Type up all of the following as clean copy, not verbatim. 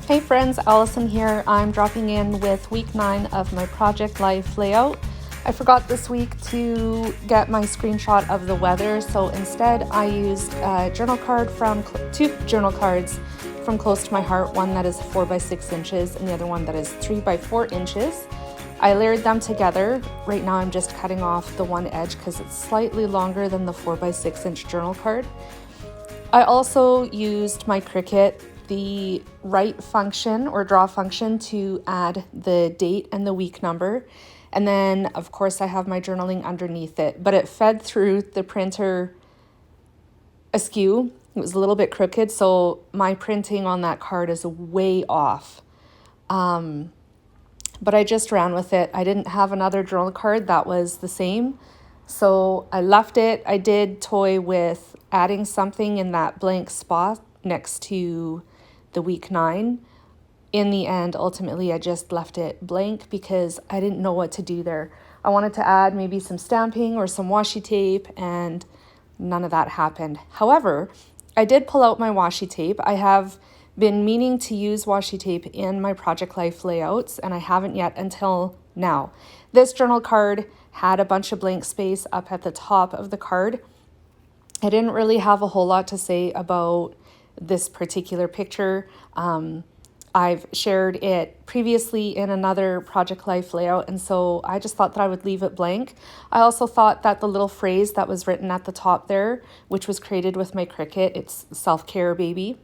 Hey friends, Allison here. I'm dropping in with week 9 of my project life layout. I forgot this week to get my screenshot of the weather, so instead I used a journal card from two journal cards from Close to My Heart, one that is 4 by 6 inches and the other one that is 3 by 4 inches. I layered them together. Right now I'm just cutting off the one edge because it's slightly longer than the 4 by 6 inch journal card. I also used my Cricut, the write function or draw function, to add the date and the week number. And then of course I have my journaling underneath it, but it fed through the printer askew. It was a little bit crooked, so my printing on that card is way off. But I just ran with it. I didn't have another journal card that was the same, so I left it. I did toy with adding something in that blank spot next to the week 9. In the end, ultimately, I just left it blank because I didn't know what to do there. I wanted to add maybe some stamping or some washi tape, and none of that happened. However, I did pull out my washi tape. I have been meaning to use washi tape in my project life layouts, and I haven't yet until now. This journal card had a bunch of blank space up at the top of the card. I didn't really have a whole lot to say about this particular picture. I've shared it previously in another project life layout, and so I just thought that I would leave it blank. I also thought that the little phrase that was written at the top there, which was created with my Cricut, it's self-care baby,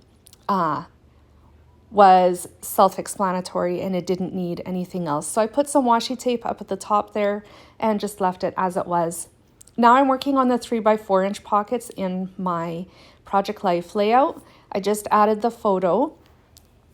was self-explanatory and it didn't need anything else. So I put some washi tape up at the top there and just left it as it was. Now I'm working on the 3 by 4 inch pockets in my project life layout. I just added the photo,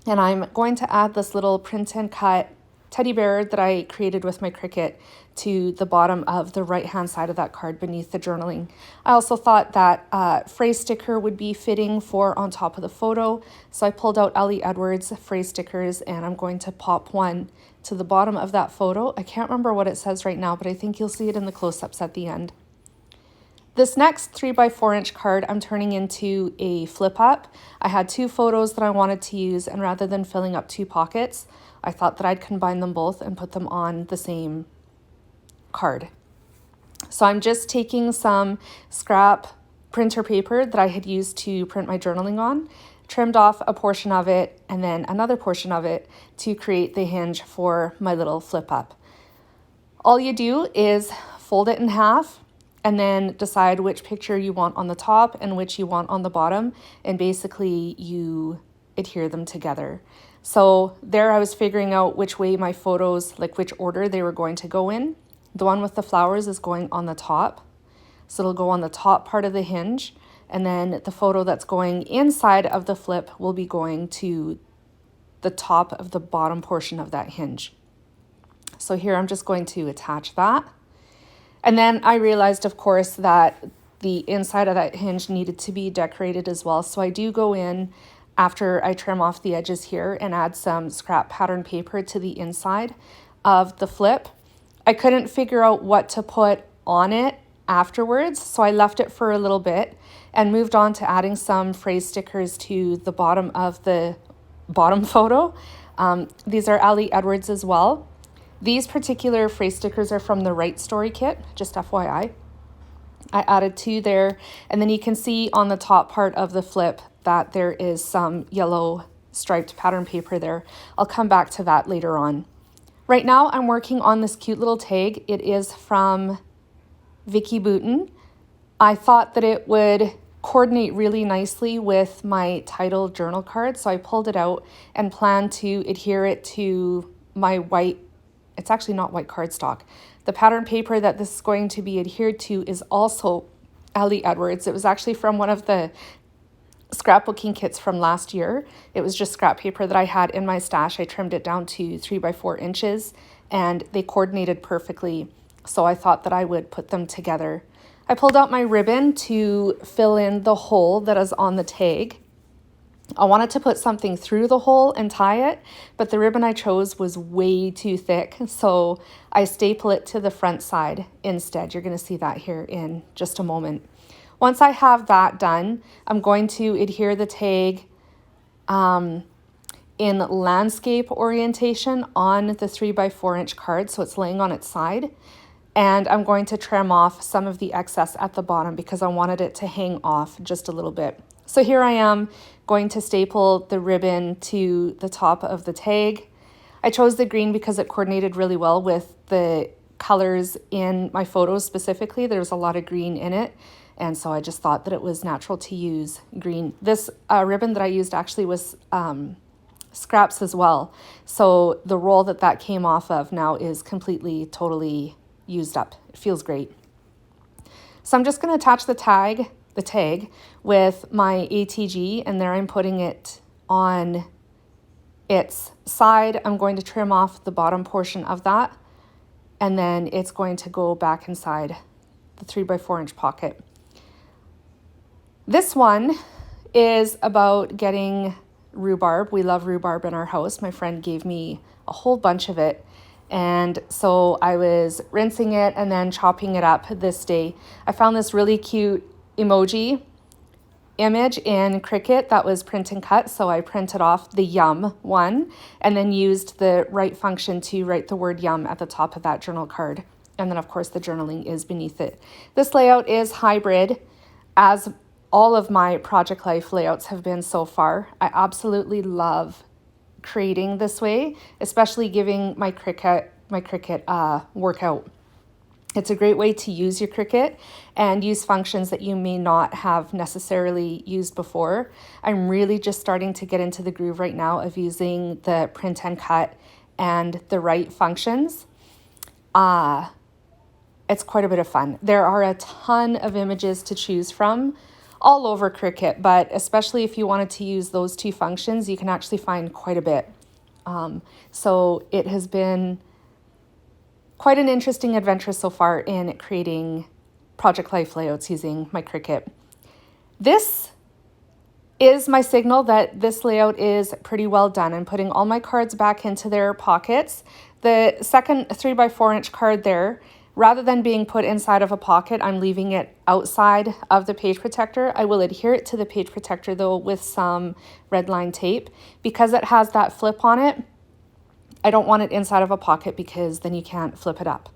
and I'm going to add this little print and cut teddy bear that I created with my Cricut to the bottom of the right hand side of that card beneath the journaling. I also thought that phrase sticker would be fitting for on top of the photo, so I pulled out Ellie Edwards phrase stickers and I'm going to pop one to the bottom of that photo. I can't remember what it says right now, but I think you'll see it in the close-ups at the end. This next 3 by 4 inch card I'm turning into a flip up. I had two photos that I wanted to use, and rather than filling up two pockets, I thought that I'd combine them both and put them on the same card. So I'm just taking some scrap printer paper that I had used to print my journaling on, trimmed off a portion of it and then another portion of it to create the hinge for my little flip up. All you do is fold it in half and then decide which picture you want on the top and which you want on the bottom, and basically you adhere them together. So there I was figuring out which way my photos, like which order they were going to go in. The one with the flowers is going on the top, so it'll go on the top part of the hinge, and then the photo that's going inside of the flip will be going to the top of the bottom portion of that hinge. So here I'm just going to attach that. And then I realized, of course, that the inside of that hinge needed to be decorated as well. So I do go in after I trim off the edges here and add some scrap pattern paper to the inside of the flip. I couldn't figure out what to put on it afterwards, so I left it for a little bit and moved on to adding some phrase stickers to the bottom of the bottom photo. These are Ellie Edwards as well. These particular phrase stickers are from the Write Story kit, just FYI. I added two there, and then you can see on the top part of the flip that there is some yellow striped pattern paper there. I'll come back to that later on. Right now I'm working on this cute little tag. It is from Vicky Booten. I thought that it would coordinate really nicely with my title journal card, so I pulled it out and planned to adhere it to my white, it's actually not white cardstock. The pattern paper that this is going to be adhered to is also Ellie Edwards. It was actually from one of the scrapbooking kits from last year. It was just scrap paper that I had in my stash. I trimmed it down to 3 by 4 inches and they coordinated perfectly. So I thought that I would put them together. I pulled out my ribbon to fill in the hole that is on the tag. I wanted to put something through the hole and tie it, but the ribbon I chose was way too thick, so I staple it to the front side instead. You're going to see that here in just a moment. Once I have that done, I'm going to adhere the tag in landscape orientation on the 3x4 inch card, so it's laying on its side. And I'm going to trim off some of the excess at the bottom because I wanted it to hang off just a little bit. So here I am going to staple the ribbon to the top of the tag. I chose the green because it coordinated really well with the colors in my photos specifically. There's a lot of green in it, and so I just thought that it was natural to use green. This ribbon that I used actually was scraps as well. So the roll that came off of now is completely, totally used up. It feels great. So I'm just going to attach the tag with my ATG, and there I'm putting it on its side. I'm going to trim off the bottom portion of that, and then it's going to go back inside the 3x4 inch pocket. This one is about getting rhubarb. We love rhubarb in our house. My friend gave me a whole bunch of it, and so I was rinsing it and then chopping it up this day. I found this really cute emoji image in Cricut that was print and cut, so I printed off the yum one and then used the write function to write the word yum at the top of that journal card. And then of course the journaling is beneath it. This layout is hybrid, as all of my Project Life layouts have been so far. I absolutely love creating this way, especially giving my Cricut workout. It's a great way to use your Cricut and use functions that you may not have necessarily used before. I'm really just starting to get into the groove right now of using the print and cut and the write functions. It's quite a bit of fun. There are a ton of images to choose from all over Cricut, but especially if you wanted to use those two functions, you can actually find quite a bit. So it has been quite an interesting adventure so far in creating Project Life layouts using my Cricut. This is my signal that this layout is pretty well done. I'm putting all my cards back into their pockets. The second 3x4 inch card there, rather than being put inside of a pocket, I'm leaving it outside of the page protector. I will adhere it to the page protector though with some red line tape. Because it has that flip on it, I don't want it inside of a pocket because then you can't flip it up.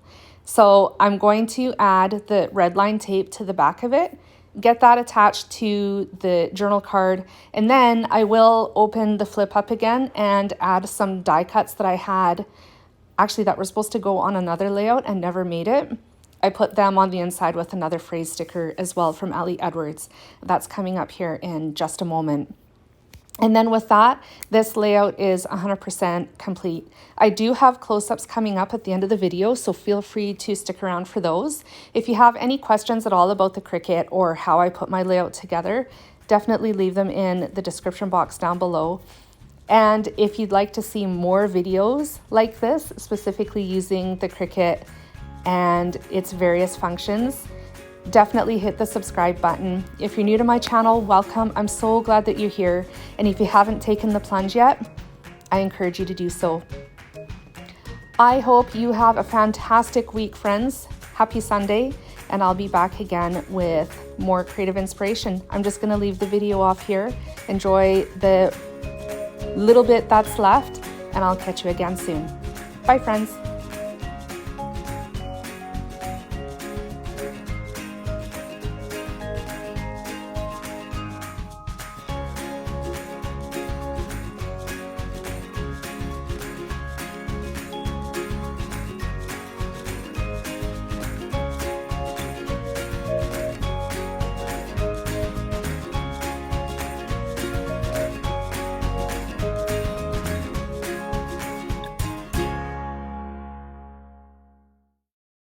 So I'm going to add the red line tape to the back of it, get that attached to the journal card, and then I will open the flip up again and add some die cuts that I had actually that were supposed to go on another layout and never made it. I put them on the inside with another phrase sticker as well from Ellie Edwards. That's coming up here in just a moment. And then with that, this layout is 100% complete. I do have close-ups coming up at the end of the video, so feel free to stick around for those. If you have any questions at all about the Cricut or how I put my layout together, definitely leave them in the description box down below. And if you'd like to see more videos like this, specifically using the Cricut and its various functions, definitely hit the subscribe button. If you're new to my channel, welcome. I'm so glad that you're here. And if you haven't taken the plunge yet, I encourage you to do so. I hope you have a fantastic week, friends. Happy Sunday, and I'll be back again with more creative inspiration. I'm just gonna leave the video off here. Enjoy the little bit that's left, and I'll catch you again soon. Bye, friends.